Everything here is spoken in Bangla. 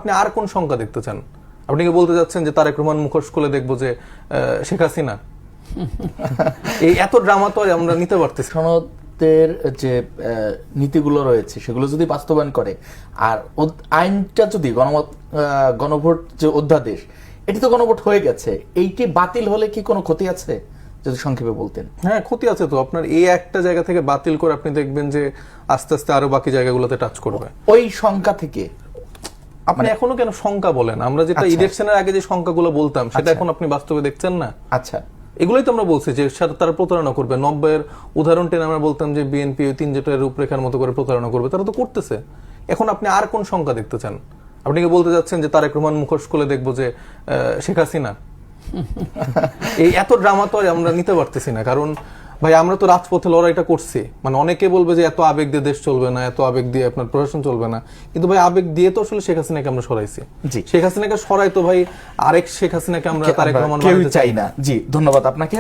আপনি আর কোন সংখ্যা দেখতে চান? আপনি কি বলতে যাচ্ছেন যে তারেক রহমান মুখোশ খুলে দেখবো যে শেখ হাসিনা? এই এত ড্রামা তো আমরা নিতে পারতেছি। সনদের যে নীতিগুলো রয়েছে সেগুলো যদি বাস্তবায়ন করে, আর আইনটা যদি গণভোট যে অধ্যাদেশ, এটি তো গণভোট হয়ে গেছে, এইটি বাতিল হলে কি কোনো ক্ষতি আছে যদি সংক্ষেপে বলতেন? হ্যাঁ, ক্ষতি আছে তো। আপনার এই একটা জায়গা থেকে বাতিল করে আপনি দেখবেন যে আস্তে আস্তে আরো বাকি জায়গাগুলোতে টাচ করবে। ওই সংখ্যা থেকে আপনি এখনো কেন সংখ্যা বলেন? আমরা যেটা ইলেকশনের আগে যে সংখ্যাগুলো বলতাম সেটা এখন আপনি বাস্তবে দেখছেন না। আচ্ছা, এগুলোই তো আমরা বলছি যে তারা প্রতারণা করবে। 90-এর উদাহরণ টেনে আমরা বলতাম যে বিএনপি ওই 3 জোটের রূপরেখার মতো করে প্রতারণা করবে, তারা তো করতেছে। এখন আপনি আর কোন সংখ্যা দেখতে চান? আপনি কি বলতে যাচ্ছেন যে তারেক রহমান মুখোশ খুলে দেখবো যে শেখ হাসিনা? এই এত ড্রামা তো আমরা নিতে পারতেছি না। কারণ ভাই আমরা তো রাজপথে লড়াইটা করছি। মানে অনেকে বলবে যে এত আবেগ দিয়ে দেশ চলবে না, এত আবেগ দিয়ে আপনার প্রশাসন চলবে না, কিন্তু ভাই আবেগ দিয়ে তো আসলে শেখ হাসিনাকে আমরা সরাইছি। শেখ হাসিনাকে সরাই তো ভাই আরেক শেখ হাসিনাকে আমরা তারেক রহমান কেউই চাই না। জি, ধন্যবাদ আপনাকে।